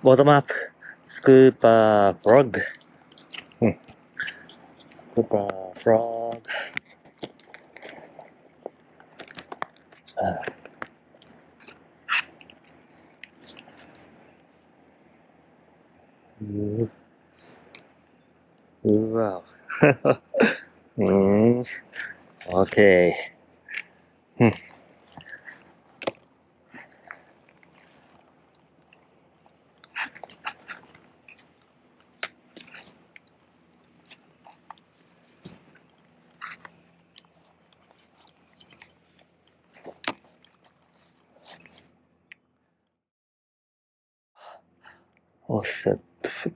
Bottomup Scopper Frog. Scopper Frog. Wow. Okay. Offset hook.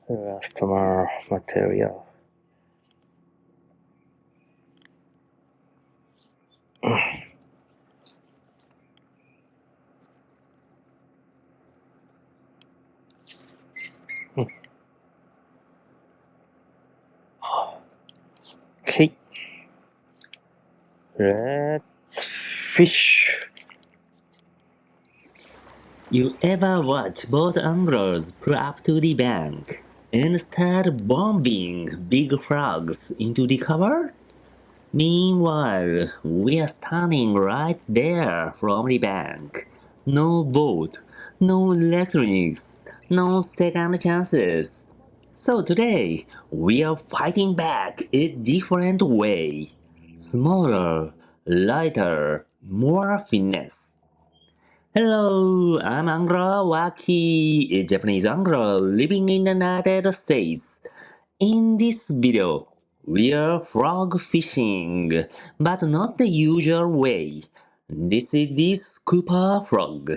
Elastomer material. Okay. Let's fish. You ever watch boat anglers pull up to the bank and start bombing big frogs into the cover? Meanwhile, we are standing right there from the bank. No boat, no electronics, no second chances. So today, we are fighting back a different way. Smaller, lighter, more finesse. Hello, I'm Angro Waki, a Japanese angler living in the United States. In this video, we are frog fishing, but not the usual way. This is the Scooper Frog.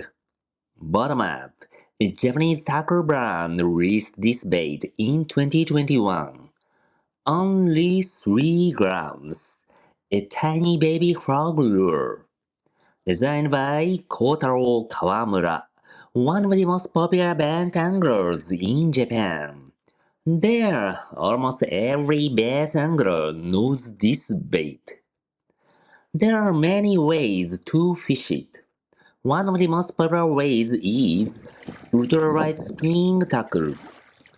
Bottomup, a Japanese tackle brand, released this bait in 2021. Only 3 grams. A tiny baby frog lure. Designed by Kotaro Kawamura, one of the most popular bank anglers in Japan. There, almost every bass angler knows this bait. There are many ways to fish it. One of the most popular ways is ultra-light spinning tackle,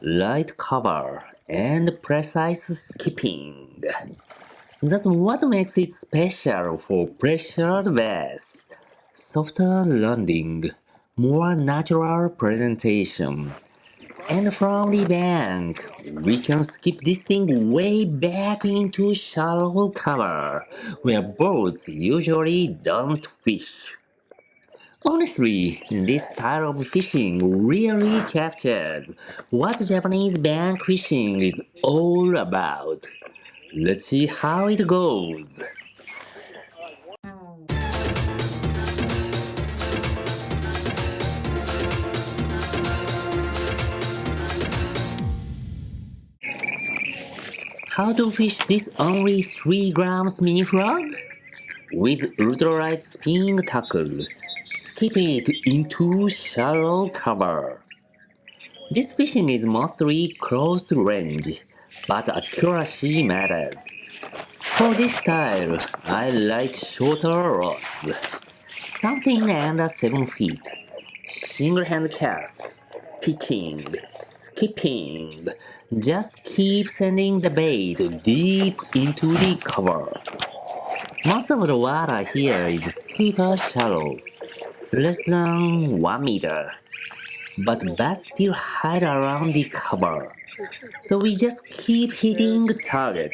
light cover, and precise skipping. That's what makes it special for pressured bass. Softer landing, more natural presentation. And from the bank, we can skip this thing way back into shallow cover, where boats usually don't fish. Honestly, this style of fishing really captures what Japanese bank fishing is all about. Let's see how it goes. How to fish this only 3 grams mini frog? With ultralight spinning tackle, skip it into shallow cover. This fishing is mostly close range, but accuracy matters. For this style, I like shorter rods, something under 7 feet, single hand cast, pitching, skipping. Just keep sending the bait deep into the cover. Most of the water here is super shallow, less than 1 meter, but bass still hide around the cover, so we just keep hitting the target.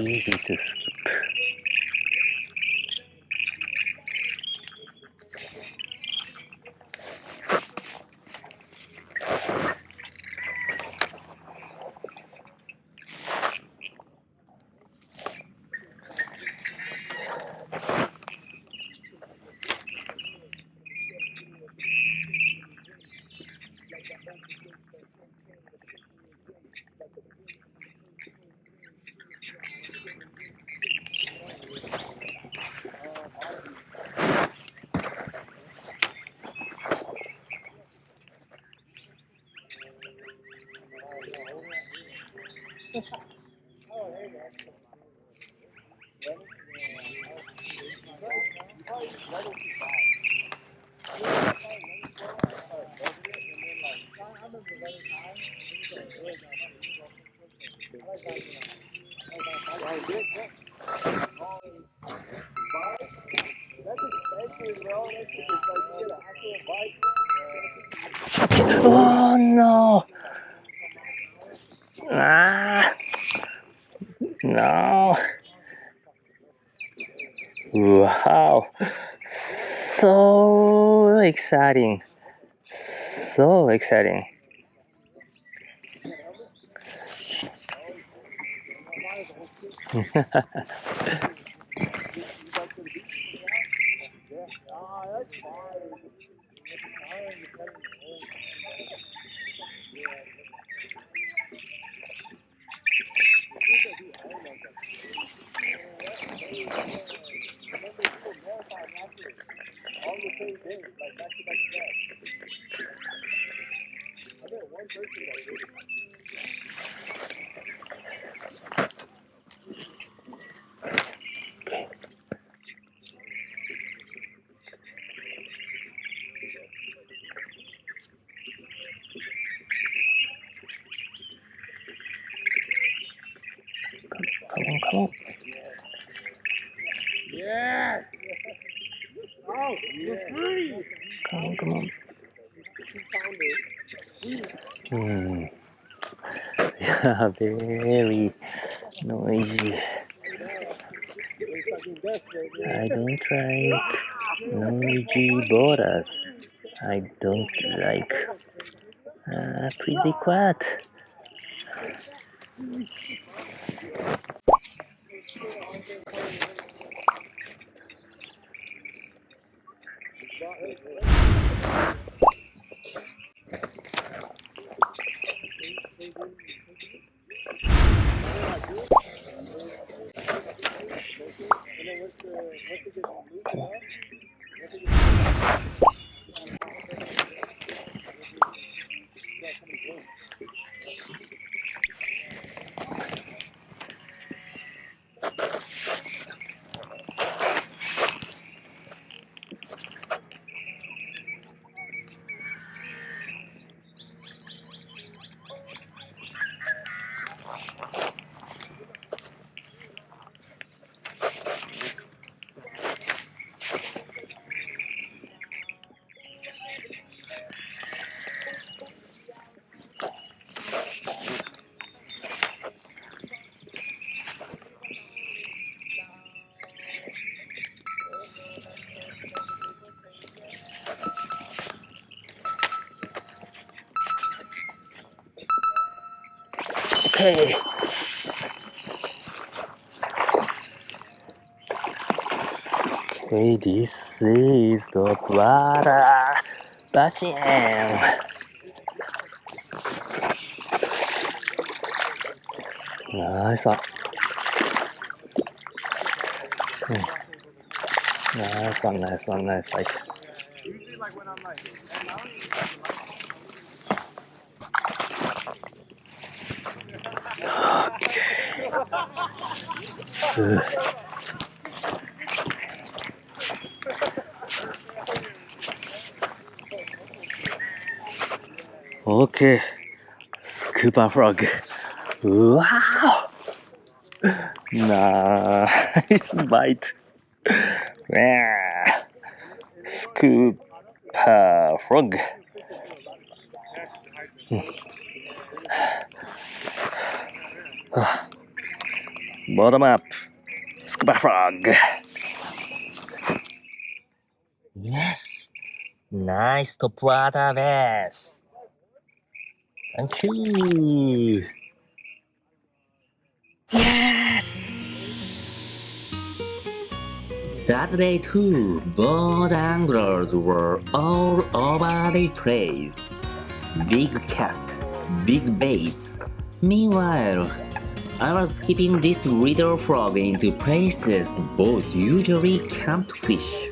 easy to skip. Oh no! Ah, no! Wow! So exciting! So exciting! Okay. Come on. Yes! Oh, you're free! Come on. Yeah, very noisy. I don't like noisy borders. I don't like. Please be quiet. Okay. Okay, this is the water basin. Nice one. Nice one. Like. Usually, like when I'm like, Okay, Scooper Frog. Wow! Nice bite. Yeah. Scooper Frog. Bottomup Scopper Frog. Yes. Nice top water bass. Thank you. Yes. That day too, both anglers were all over the place. Big cast, big baits. Meanwhile, I was keeping this little frog into places boats usually can't fish.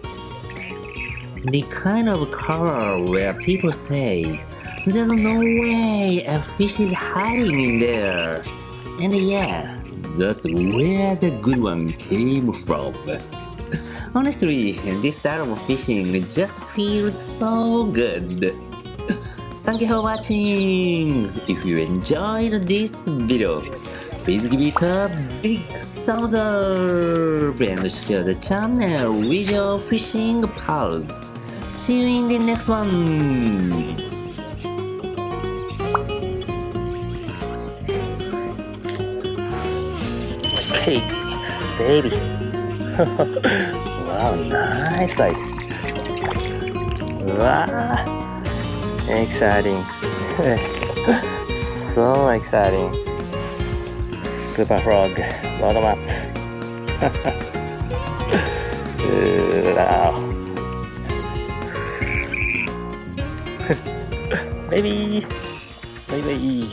The kind of color where people say, there's no way a fish is hiding in there. And yeah, that's where the good one came from. Honestly, this style of fishing just feels so good. Thank you for watching! If you enjoyed this video, please give it a big thumbs up and share the channel with your fishing pals. See you in the next one! Hey, baby. Wow, nice bite. Wow, exciting. So exciting. Scooper frog, bottom up. Wow. Baby, baby.